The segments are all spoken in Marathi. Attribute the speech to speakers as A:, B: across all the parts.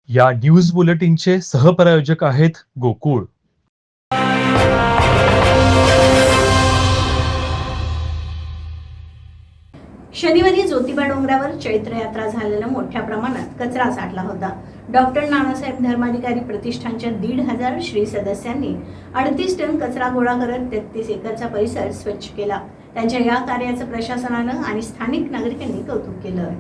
A: या न्यूज बुलेटिनचे सहप्रायोजक आहेत गोकुळ।
B: शनिवारी ज्योतिबा डोंगरावर चैत्र यात्रा झालेल्या मोठ्या प्रमाणात कचरा साठला होता। डॉक्टर नानासाहेब धर्माधिकारी प्रतिष्ठानच्या 1,500 श्री सदस्यांनी 38 टन कचरा गोळा करत 33 एकरचा परिसर स्वच्छ केला। त्यांच्या या कार्याचं प्रशासनानं आणि स्थानिक नागरिकांनी कौतुक केलं।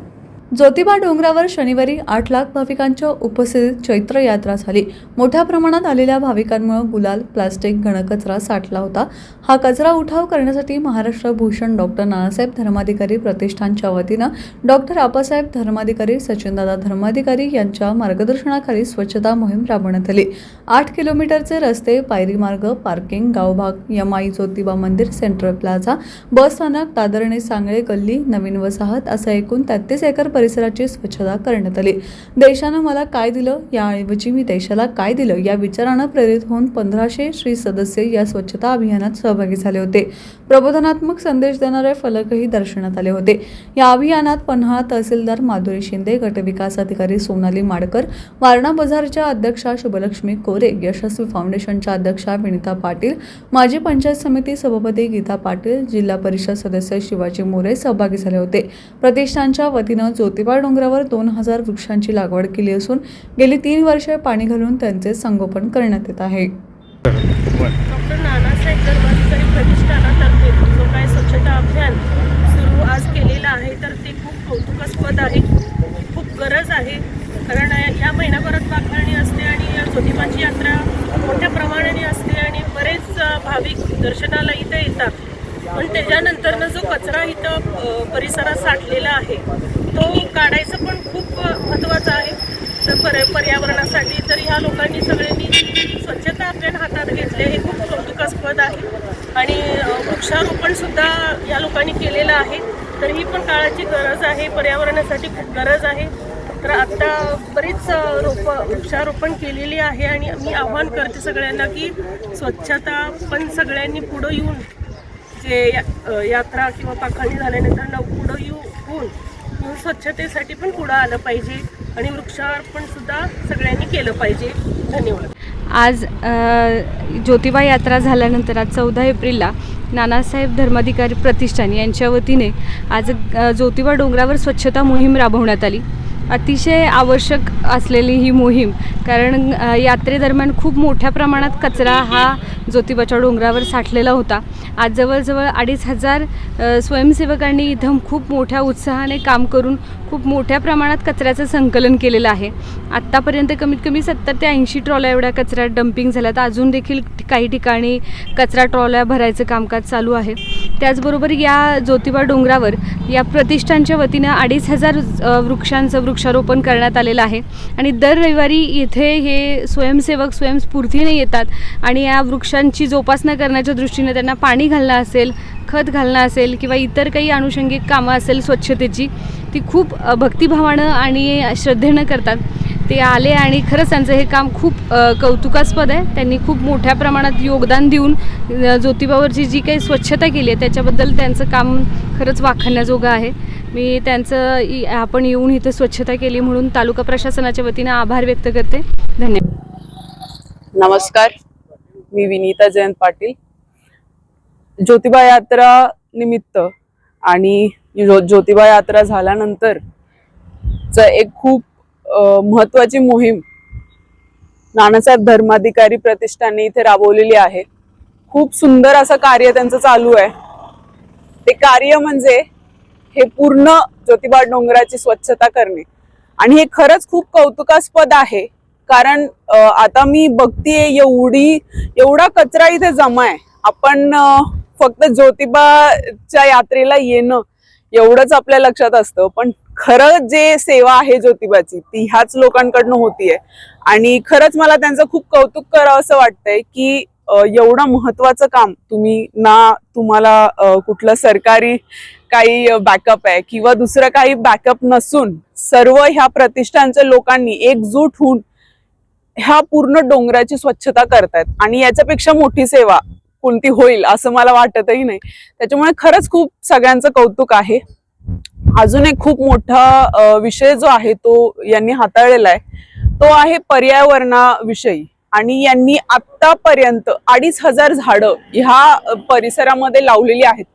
C: ज्योतिबा डोंगरावर शनिवारी 8 लाख भाविकांच्या उपस्थितीत चैत्र यात्रा झाली। मोठ्या प्रमाणात आलेल्या भाविकांमुळे गुलाल, प्लास्टिक, घनकचरा साठला होता। हा कचरा उठाव करण्यासाठी महाराष्ट्र भूषण डॉक्टर नानासाहेब धर्माधिकारी प्रतिष्ठानच्या वतीनं डॉक्टर आप्पासाहेब धर्माधिकारी, सचिनदादा धर्माधिकारी यांच्या मार्गदर्शनाखाली स्वच्छता मोहीम राबवण्यात आली। 8 किलोमीटरचे रस्ते, पायरी मार्ग, पार्किंग, गावभाग, यमाई ज्योतिबा मंदिर, सेंट्रल प्लाझा, बस स्थानक, दादरणे सांगळे गल्ली, नवीन वसाहत असं एकूण 33 एकर परिसराची स्वच्छता करण्यात आली। देशानं मला काय दिलं याऐवजी मी देशाला काय दिलं या विचारानं प्रेरित होऊन 1500 श्री सदस्य या स्वच्छता अभियानात सहभागी झाले होते। प्रबोधनात्मक संदेश देणारे फलकही दर्शवण्यात आले होते। या अभियानात पन्हाळा तहसीलदार माधुरी शिंदे, गटविकास अधिकारी सोनाली माडकर, वारणा बाजारच्या अध्यक्षा शुभलक्ष्मी कोरे, यशस्वी फाउंडेशनच्या अध्यक्षा विनिता पाटील, माजी पंचायत समिती सभापती गीता पाटील, जिल्हा परिषद सदस्य शिवाजी मोरे सहभागी झाले होते। प्रतिष्ठानच्या वतीनं ज्योतिबा डोंगरावर 2000 वृक्षांची लागवड केली असून गेली 3 वर्षे पाणी घालून त्यांचे संगोपन करण्यात येत आहे।
D: डॉक्टर नानासाहेब धर्माधिकारी प्रतिष्ठानातर्फे जो काय स्वच्छता अभियान सुरू आज केलेलं आहे तर ते खूप कौतुकास्पद आहे, खूप गरज आहे। कारण या महिनाभरात पाखरणी असते आणि ज्योतिबाची यात्रा मोठ्या प्रमाणाने असते आणि बरेच भाविक दर्शनाला इथे येतात। पण त्याच्यानंतरनं जो कचरा इथं परिसरात साठलेला आहे तो काढायचं पण खूप महत्त्वाचं आहे तर पर्यावरणासाठी। तर ह्या लोकांनी सगळ्यांनी स्वच्छता अभियान हातात घेतले हे खूप कौतुकास्पद आहे आणि वृक्षारोपणसुद्धा या लोकांनी केलेलं आहे। तर ही पण काळाची गरज आहे, पर्यावरणासाठी खूप गरज आहे। तर आता बरीच वृक्षारोपण केलेली आहे आणि मी आव्हान करते सगळ्यांना की स्वच्छता पण सगळ्यांनी पुढं येऊन जे यात्रा किंवा पाखरणी झाल्यानंतर पुढं येऊन स्वच्छतेसाठी पण पुढं आलं पाहिजे आणि वृक्षारोपण सुद्धा सगळ्यांनी केलं पाहिजे। धन्यवाद।
E: आज ज्योतिबा यात्रा झाल्यानंतर आज 14 एप्रिलला नानासाहेब धर्माधिकारी प्रतिष्ठान यांच्या वतीने आज ज्योतिबा डोंगरावर स्वच्छता मोहीम राबवण्यात आली। अतिशय आवश्यक असलेली ही मोहीम, कारण यात्रेदरम्यान खूप मोठ्या प्रमाणात कचरा हा ज्योतिबाच्या डोंगरावर साठलेला होता। आज जवळजवळ 2500 स्वयंसेवकांनी इथं खूप मोठ्या उत्साहाने काम करून खूप मोठ्या प्रमाणात कचऱ्याचं संकलन केलेलं आहे। आत्तापर्यंत कमीत कमी 70 ते 80 ट्रॉल्या एवढ्या कचरा डम्पिंग झाल्या, तर अजून देखील काही ठिकाणी कचरा ट्रॉल्या भरायचं कामकाज चालू आहे। त्याचबरोबर या ज्योतिबा डोंगरावर या प्रतिष्ठानच्या वतीनं 2500 वृक्षांचं वृक्षारोपण करण्यात आलेलं आहे आणि दर रविवारी इथे हे स्वयंसेवक स्वयंस्फूर्तीने येतात आणि या वृक्षांची जोपासना करण्याच्या दृष्टीने त्यांना पाणी घालणं असेल, खत घालणं असेल किंवा इतर काही अनुषंगिक कामं असेल स्वच्छतेची, ती खूप भक्तिभावानं आणि श्रद्धेनं करतात। ते आले आणि खरंच त्यांचं हे काम खूप कौतुकास्पद आहे। त्यांनी खूप मोठ्या प्रमाणात योगदान देऊन ज्योतिबावरची जी काही स्वच्छता केली आहे त्याच्याबद्दल त्यांचं काम खरंच वाखाणण्याजोगं आहे। मी त्यांचं आपण येऊन इथं स्वच्छता केली म्हणून तालुका प्रशासनाच्या वतीनं आभार व्यक्त करते। धन्यवाद।
F: नमस्कार, मी विनिता जयंत पाटील। ज्योतिबा यात्रा निमित्त आणि ज्योतिबा यात्रा झाल्यानंतर एक खूप महत्त्वाची मोहीम नानासाहेब धर्माधिकारी प्रतिष्ठानने इथे राबवलेली आहे। खूप सुंदर असं कार्य त्यांचं चालू आहे। ते कार्य म्हणजे हे पूर्ण ज्योतिबा डोंगराची स्वच्छता करणे आणि हे खरंच खूप कौतुकास्पद आहे। कारण आता मी बघतीये एवढा कचरा इथे जमा आहे। आपण फक्त ज्योतिबाच्या यात्रेला येणं एवढंच आपल्या लक्षात असतं, पण खरं जे सेवा आहे ज्योतिबाची ती ह्याच लोकांकडनं होतीये आणि खरंच मला त्यांचं खूप कौतुक करावं असं वाटतंय की एवढं महत्वाचं काम तुम्ही ना तुम्हाला कुठलं सरकारी काही बॅकअप आहे किंवा दुसरं काही बॅकअप नसून सर्व ह्या प्रतिष्ठानच्या लोकांनी एकजूट होऊन ह्या पूर्ण डोंगराची स्वच्छता करतायत आणि याच्यापेक्षा मोठी सेवा कोणती होईल असं मला वाटतही नाही। त्याच्यामुळे खरंच खूप सगळ्यांचं कौतुक आहे। अजून एक खूप मोठा विषय जो आहे तो यांनी हाताळलेला आहे तो आहे पर्यावरणाविषयी. आणि यांनी आतापर्यंत 2500 झाडं ह्या परिसरामध्ये लावलेली आहेत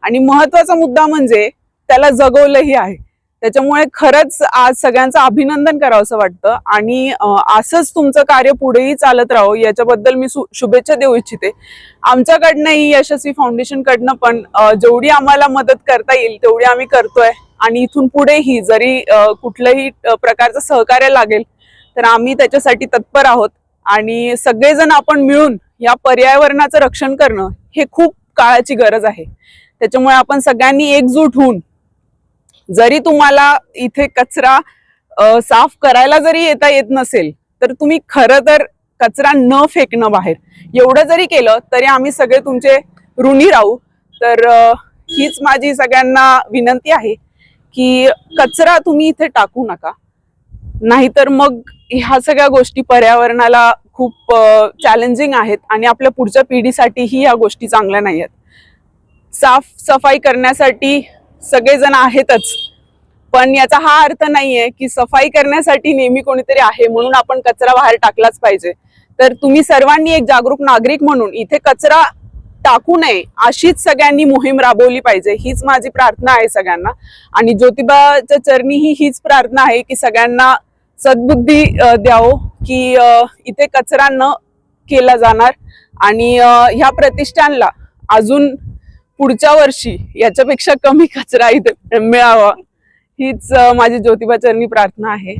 F: आणि महत्वाचा मुद्दा म्हणजे त्याला जगवलंही आहे. त्याच्यामुळे खरंच आज सगळ्यांचं अभिनंदन करावं असं वाटतं आणि असंच तुमचं कार्य पुढेही चालत राहो याच्याबद्दल मी शुभेच्छा देऊ इच्छिते. आमच्याकडनंही यशस्वी फाउंडेशन कडनं पण जेवढी आम्हाला मदत करता येईल तेवढी आम्ही करतोय आणि इथून पुढेही जरी कुठलंही प्रकारचं सहकार्य लागेल तर आम्ही त्याच्यासाठी तत्पर आहोत. आणि सगळेजण आपण मिळून या पर्यावरणाचं रक्षण करणं हे खूप काळाची गरज आहे. त्याच्यामुळे आपण सगळ्यांनी एकजूट होऊन जरी तुम्हाला इथे कचरा साफ करायला जरी येत नसेल तर तुम्ही खरं तर कचरा न फेकणं बाहेर एवढं जरी केलं तरी आम्ही सगळे तुमचे ऋणी राहू. तर हीच माझी सगळ्यांना विनंती आहे की कचरा तुम्ही इथे टाकू नका, नाहीतर मग ह्या सगळ्या गोष्टी पर्यावरणाला खूप चॅलेंजिंग आहेत आणि आपल्या पुढच्या पिढीसाठीही ह्या गोष्टी चांगल्या नाही आहेत. साफ सफाई करण्यासाठी सगळेजण आहेतच, पण याचा हा अर्थ नाहीये की सफाई करण्यासाठी नेहमी कोणीतरी आहे म्हणून आपण कचरा बाहेर टाकलाच पाहिजे. तर तुम्ही सर्वांनी एक जागरूक नागरिक म्हणून इथे कचरा टाकू नये अशीच सगळ्यांनी मोहीम राबवली पाहिजे, हीच माझी प्रार्थना आहे सगळ्यांना. आणि ज्योतिबाच्या चरणी हीच प्रार्थना आहे की सगळ्यांना सद्बुद्धी द्यावं की इथे कचरा न केला जाणार आणि ह्या प्रतिष्ठानला अजून पुढच्या वर्षी याच्यापेक्षा कमी कचरा इथे मिळावा हीच माझी ज्योतिबा चरणी प्रार्थना आहे.